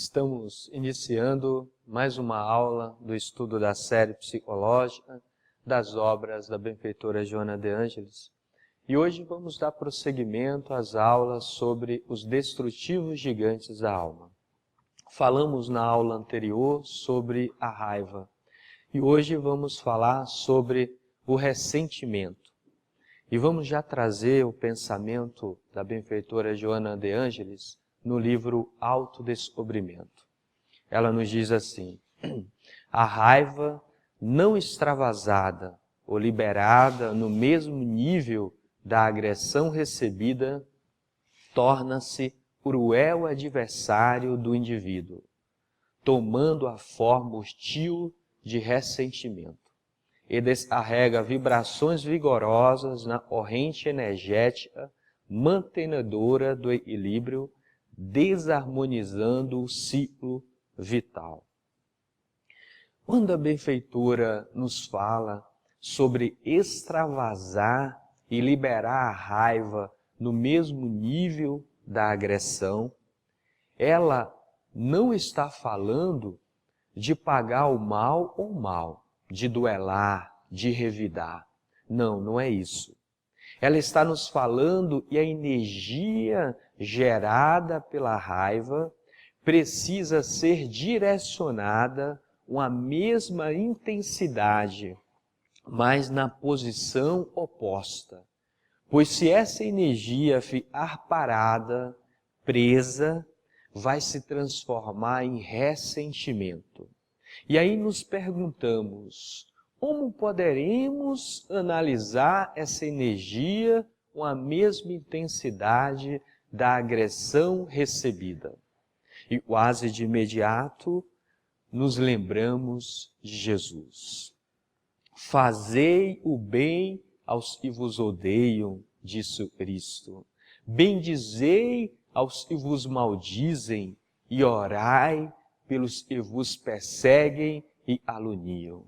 Estamos iniciando mais uma aula do estudo da série psicológica das obras da benfeitora Joana de Ângelis. E hoje vamos dar prosseguimento às aulas sobre os destrutivos gigantes da alma. Falamos na aula anterior sobre a raiva e hoje vamos falar sobre o ressentimento. E vamos já trazer o pensamento da benfeitora Joana de Ângelis no livro Autodescobrimento. Ela nos diz assim: a raiva não extravasada ou liberada no mesmo nível da agressão recebida torna-se cruel adversário do indivíduo, tomando a forma hostil de ressentimento e descarrega vibrações vigorosas na corrente energética mantenedora do equilíbrio, desarmonizando o ciclo vital. Quando a benfeitora nos fala sobre extravasar e liberar a raiva no mesmo nível da agressão, ela não está falando de pagar o mal com o mal, de duelar, de revidar. Não, não é isso. Ela está nos falando que a energia gerada pela raiva precisa ser direcionada com a mesma intensidade, mas na posição oposta. Pois se essa energia ficar parada, presa, vai se transformar em ressentimento. E aí nos perguntamos: como poderemos analisar essa energia com a mesma intensidade da agressão recebida? E quase de imediato nos lembramos de Jesus. Fazei o bem aos que vos odeiam, disse Cristo. Bendizei aos que vos maldizem e orai pelos que vos perseguem e caluniam.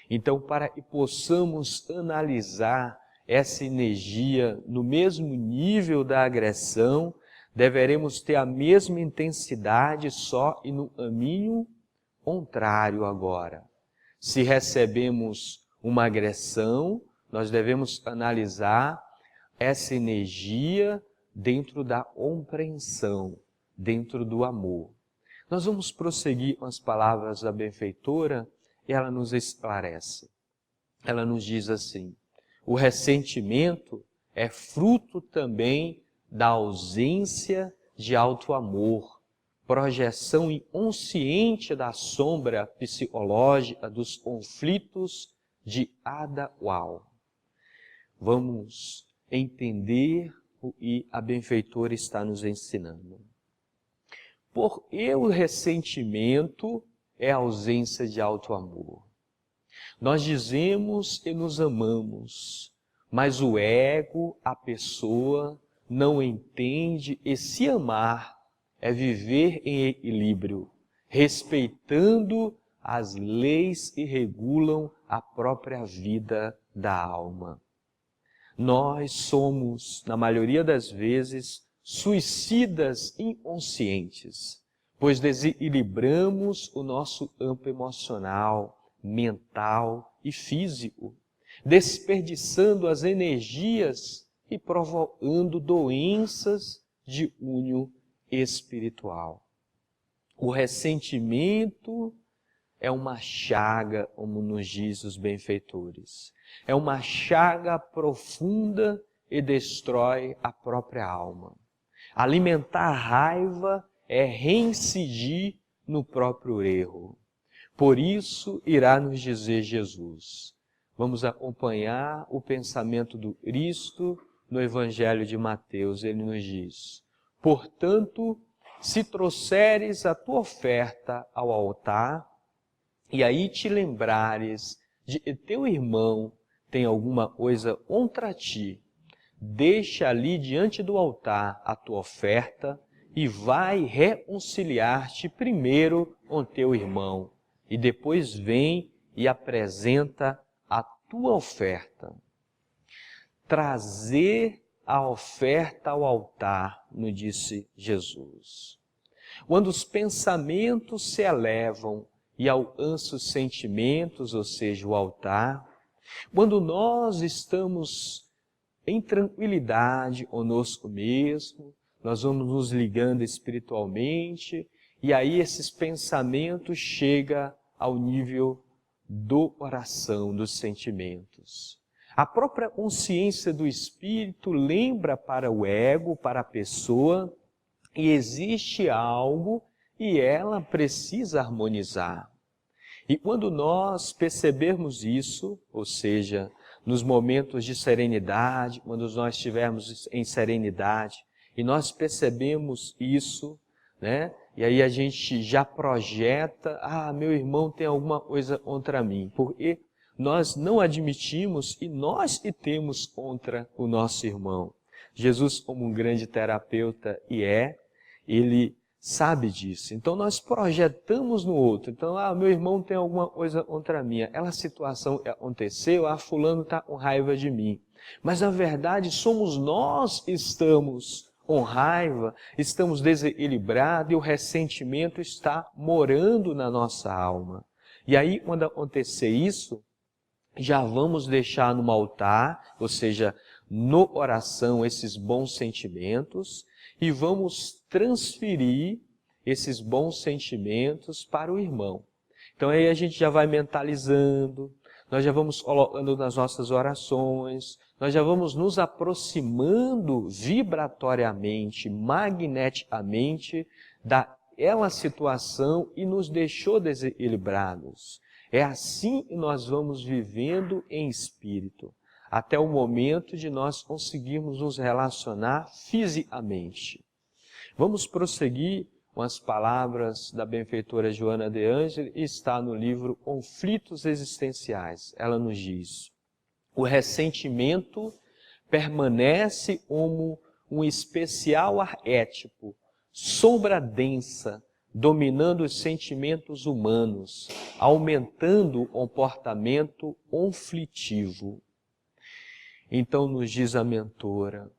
Então, para que possamos analisar essa energia no mesmo nível da agressão, deveremos ter a mesma intensidade só e no caminho contrário agora. Se recebemos uma agressão, nós devemos analisar essa energia dentro da compreensão, dentro do amor. Nós vamos prosseguir com as palavras da benfeitora e ela nos esclarece. Ela nos diz assim: o ressentimento é fruto também da ausência de auto-amor, projeção inconsciente da sombra psicológica dos conflitos de cada qual. Vamos entender o que a benfeitora está nos ensinando. Porque o ressentimento é a ausência de auto-amor. Nós dizemos que nos amamos, mas o ego, a pessoa, não entende e se amar é viver em equilíbrio, respeitando as leis que regulam a própria vida da alma. Nós somos, na maioria das vezes, suicidas inconscientes, pois desequilibramos o nosso campo emocional, mental e físico, desperdiçando as energias e provocando doenças de cunho espiritual. O ressentimento é uma chaga, como nos diz os benfeitores. É uma chaga profunda e destrói a própria alma. Alimentar a raiva é reincidir no próprio erro. Por isso irá nos dizer Jesus. Vamos acompanhar o pensamento do Cristo no Evangelho de Mateus. Ele nos diz: portanto, se trouxeres a tua oferta ao altar, e aí te lembrares de que teu irmão tem alguma coisa contra ti, deixa ali diante do altar a tua oferta e vai reconciliar-te primeiro com teu irmão, e depois vem e apresenta a tua oferta. Trazer a oferta ao altar, nos disse Jesus. Quando os pensamentos se elevam e alcançam os sentimentos, ou seja, o altar, quando nós estamos em tranquilidade conosco mesmo, nós vamos nos ligando espiritualmente, e aí esses pensamentos chegam ao nível do coração, dos sentimentos. A própria consciência do espírito lembra para o ego, para a pessoa, e existe algo e ela precisa harmonizar. E quando nós percebermos isso, ou seja, nos momentos de serenidade, quando nós estivermos em serenidade, e nós percebemos isso, né? E aí a gente já projeta, meu irmão tem alguma coisa contra mim, porque nós não admitimos e nós que temos contra o nosso irmão. Jesus, como um grande terapeuta ele sabe disso. Então nós projetamos no outro. Então, meu irmão tem alguma coisa contra mim. Aquela situação aconteceu, fulano está com raiva de mim. Mas na verdade somos nós que estamos com raiva, estamos desequilibrados e o ressentimento está morando na nossa alma. E aí, quando acontecer isso, já vamos deixar no altar, ou seja, no coração, esses bons sentimentos, e vamos transferir esses bons sentimentos para o irmão. Então aí a gente já vai mentalizando, nós já vamos colocando nas nossas orações, nós já vamos nos aproximando vibratoriamente, magneticamente daquela situação e nos deixou desequilibrados. É assim que nós vamos vivendo em espírito, até o momento de nós conseguirmos nos relacionar fisicamente. Vamos prosseguir com as palavras da benfeitora Joana de Ângeles, está no livro Conflitos Existenciais. Ela nos diz: o ressentimento permanece como um especial arquétipo, sombra densa, dominando os sentimentos humanos, aumentando o comportamento conflitivo. Então nos diz a mentora,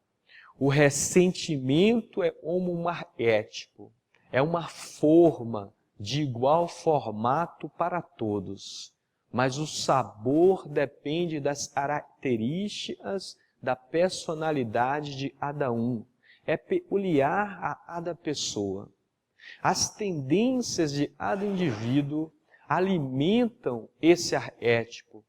o ressentimento é como um arquétipo, é uma forma de igual formato para todos, mas o sabor depende das características da personalidade de cada um, é peculiar a cada pessoa. As tendências de cada indivíduo alimentam esse arquétipo,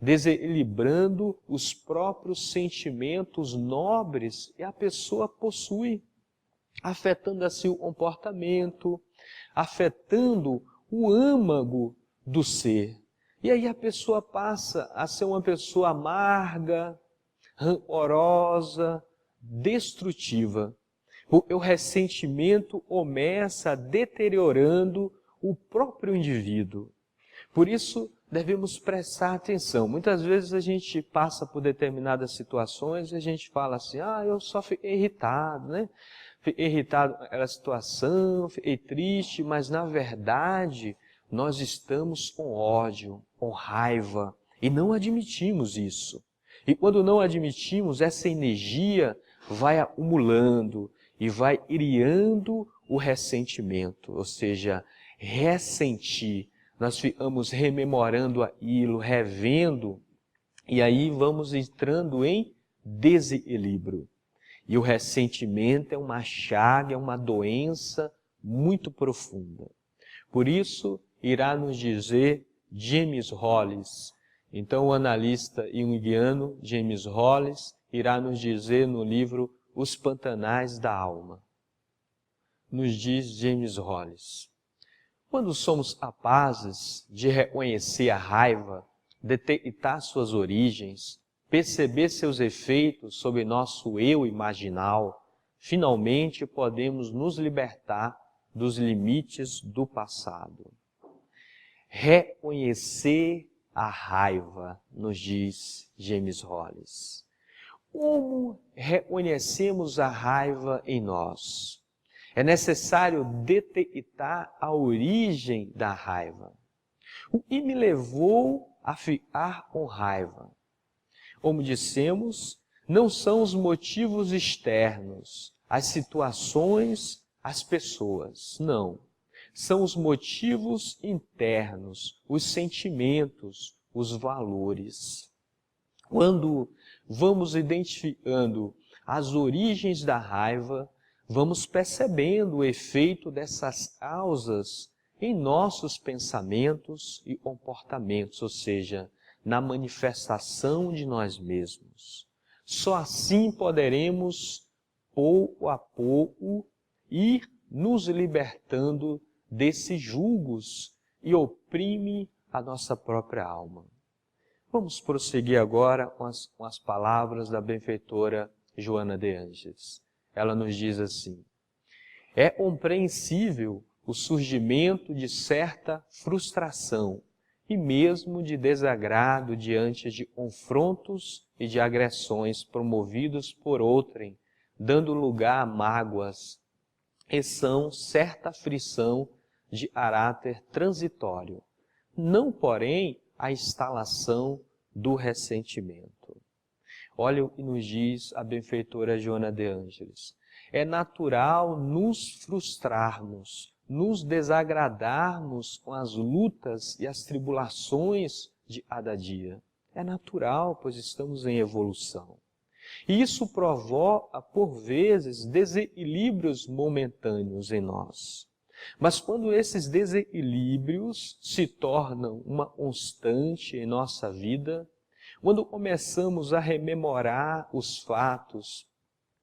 desequilibrando os próprios sentimentos nobres que a pessoa possui, afetando assim o comportamento, afetando o âmago do ser. E aí a pessoa passa a ser uma pessoa amarga, rancorosa, destrutiva. O ressentimento começa deteriorando o próprio indivíduo. Por isso, devemos prestar atenção. Muitas vezes a gente passa por determinadas situações e a gente fala assim, eu só fiquei irritado, né? Fiquei irritado com aquela situação, fiquei triste, mas na verdade nós estamos com ódio, com raiva e não admitimos isso. E quando não admitimos, essa energia vai acumulando e vai criando o ressentimento, ou seja, ressentir. Nós ficamos rememorando aquilo, revendo, e aí vamos entrando em desequilíbrio. E o ressentimento é uma chaga, é uma doença muito profunda. Por isso, irá nos dizer James Hollis. Então, o analista junguiano James Hollis irá nos dizer no livro Os Pantanais da Alma. Nos diz James Hollis. Quando somos capazes de reconhecer a raiva, detectar suas origens, perceber seus efeitos sobre nosso eu imaginal, finalmente podemos nos libertar dos limites do passado. Reconhecer a raiva, nos diz James Hollis. Como reconhecemos a raiva em nós? É necessário detectar a origem da raiva. O que me levou a ficar com raiva? Como dissemos, não são os motivos externos, as situações, as pessoas, não. São os motivos internos, os sentimentos, os valores. Quando vamos identificando as origens da raiva, vamos percebendo o efeito dessas causas em nossos pensamentos e comportamentos, ou seja, na manifestação de nós mesmos. Só assim poderemos, pouco a pouco, ir nos libertando desses julgos e oprime a nossa própria alma. Vamos prosseguir agora com as palavras da benfeitora Joana de Ângeles. Ela nos diz assim: é compreensível o surgimento de certa frustração e mesmo de desagrado diante de confrontos e de agressões promovidos por outrem, dando lugar a mágoas, e são certa aflição de caráter transitório, não, porém, a instalação do ressentimento. Olha o que nos diz a benfeitora Joana de Ângeles. É natural nos frustrarmos, nos desagradarmos com as lutas e as tribulações de cada dia. É natural, pois estamos em evolução. E isso provoca, por vezes, desequilíbrios momentâneos em nós. Mas quando esses desequilíbrios se tornam uma constante em nossa vida, quando começamos a rememorar os fatos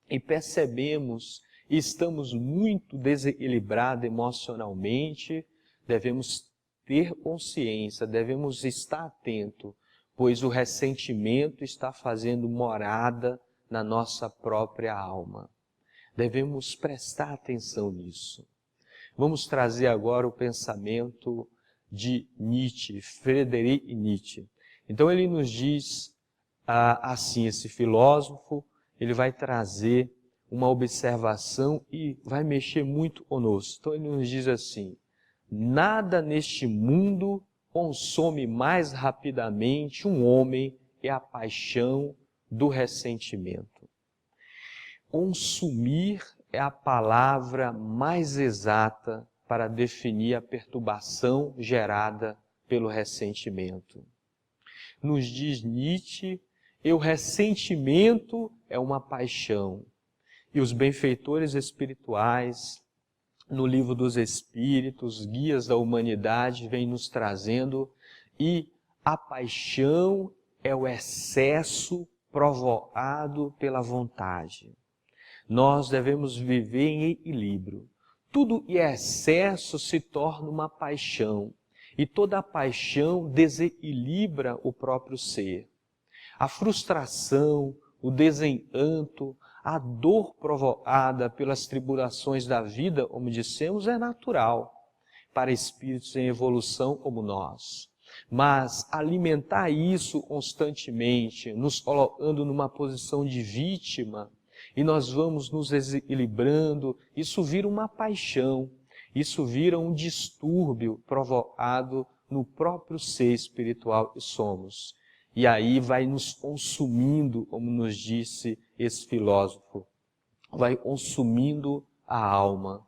e percebemos e estamos muito desequilibrados emocionalmente, devemos ter consciência, devemos estar atentos, pois o ressentimento está fazendo morada na nossa própria alma. Devemos prestar atenção nisso. Vamos trazer agora o pensamento de Nietzsche, Friedrich Nietzsche. Então ele nos diz assim, esse filósofo, ele vai trazer uma observação e vai mexer muito conosco. Então ele nos diz assim: nada neste mundo consome mais rapidamente um homem que a paixão do ressentimento. Consumir é a palavra mais exata para definir a perturbação gerada pelo ressentimento. Nos diz Nietzsche, o ressentimento é uma paixão. E os benfeitores espirituais, no Livro dos Espíritos, Guias da Humanidade, vêm nos trazendo, e a paixão é o excesso provocado pela vontade. Nós devemos viver em equilíbrio. Tudo em excesso se torna uma paixão, e toda paixão desequilibra o próprio ser. A frustração, o desencanto, a dor provocada pelas tribulações da vida, como dissemos, é natural para espíritos em evolução como nós. Mas alimentar isso constantemente, nos colocando numa posição de vítima, e nós vamos nos desequilibrando, isso vira uma paixão, isso vira um distúrbio provocado no próprio ser espiritual que somos. E aí vai nos consumindo, como nos disse esse filósofo, vai consumindo a alma.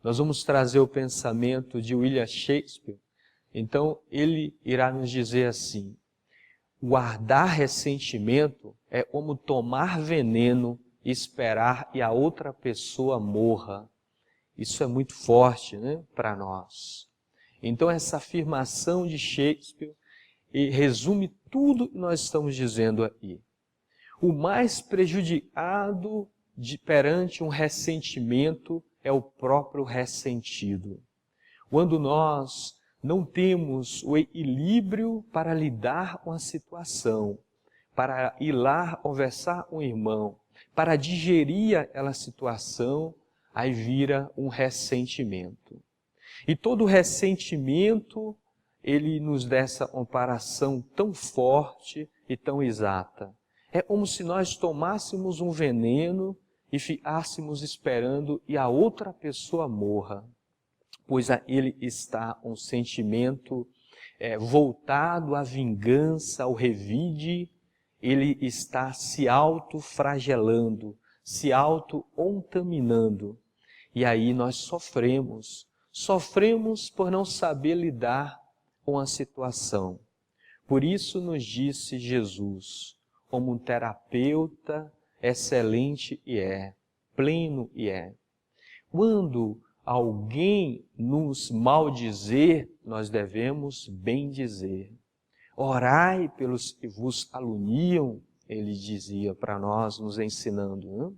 Nós vamos trazer o pensamento de William Shakespeare. Então ele irá nos dizer assim: guardar ressentimento é como tomar veneno e esperar que a outra pessoa morra. Isso é muito forte, né, para nós. Então essa afirmação de Shakespeare resume tudo que nós estamos dizendo aqui. O mais prejudicado perante um ressentimento é o próprio ressentido. Quando nós não temos o equilíbrio para lidar com a situação, para ir lá conversar com o irmão, para digerir aquela situação, aí vira um ressentimento. E todo ressentimento, ele nos dá essa comparação tão forte e tão exata. É como se nós tomássemos um veneno e ficássemos esperando e a outra pessoa morra, pois ele está um sentimento voltado à vingança, ao revide, ele está se autoflagelando, se autocontaminando. E aí nós sofremos. Sofremos por não saber lidar com a situação. Por isso nos disse Jesus, como um terapeuta excelente pleno quando alguém nos maldizer, nós devemos bendizer. Orai pelos que vos caluniam, ele dizia para nós, nos ensinando. Né?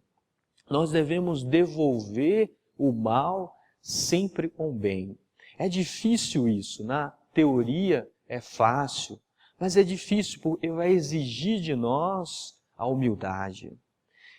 Nós devemos devolver o mal sempre com bem. É difícil isso, na teoria é fácil, mas é difícil porque vai exigir de nós a humildade.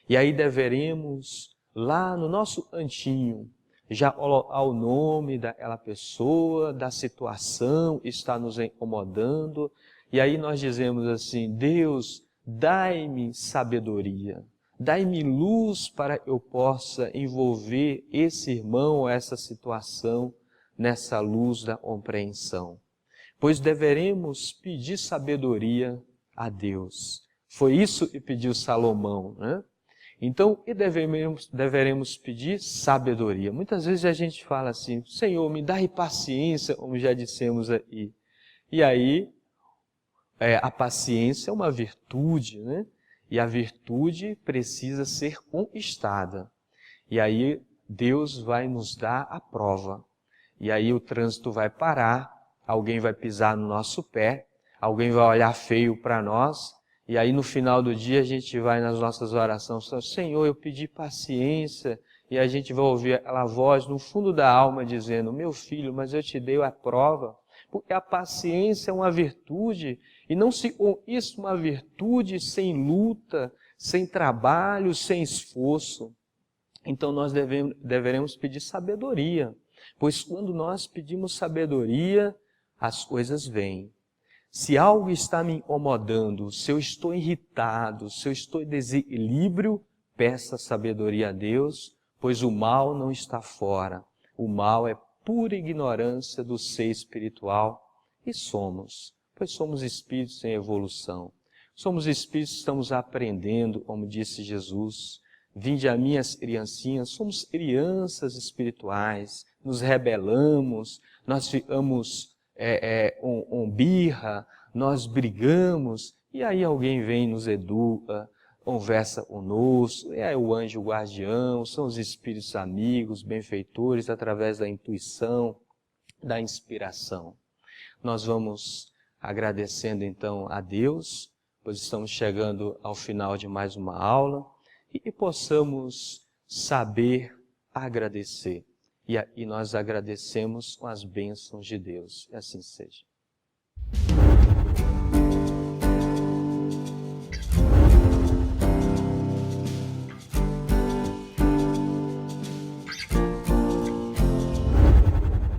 E aí deveremos, lá no nosso cantinho, já colocar o nome daquela pessoa, da situação que está nos incomodando, e aí nós dizemos assim, Deus, dai-me sabedoria, dai-me luz para que eu possa envolver esse irmão ou essa situação nessa luz da compreensão. Pois deveremos pedir sabedoria a Deus. Foi isso que pediu Salomão, né? Então, e deveremos pedir sabedoria. Muitas vezes a gente fala assim, Senhor, me dá paciência, como já dissemos aí. E aí, a paciência é uma virtude, né? E a virtude precisa ser conquistada. E aí, Deus vai nos dar a prova. E aí o trânsito vai parar, alguém vai pisar no nosso pé, alguém vai olhar feio para nós, e aí no final do dia a gente vai nas nossas orações, Senhor, eu pedi paciência, e a gente vai ouvir aquela voz no fundo da alma dizendo, meu filho, mas eu te dei a prova, porque a paciência é uma virtude, e não se conquista uma virtude sem luta, sem trabalho, sem esforço. Então nós deveremos pedir sabedoria, pois quando nós pedimos sabedoria, as coisas vêm. Se algo está me incomodando, se eu estou irritado, se eu estou em desequilíbrio, peça sabedoria a Deus, pois o mal não está fora. O mal é pura ignorância do ser espiritual e pois somos espíritos em evolução. Somos espíritos que estamos aprendendo, como disse Jesus. Vinde a mim as criancinhas, somos crianças espirituais, nos rebelamos, nós ficamos birra, nós brigamos, e aí alguém vem, nos educa, conversa conosco, é o anjo guardião, são os espíritos amigos, benfeitores, através da intuição, da inspiração. Nós vamos agradecendo então a Deus, pois estamos chegando ao final de mais uma aula, e possamos saber agradecer. E nós agradecemos com as bênçãos de Deus. E assim seja.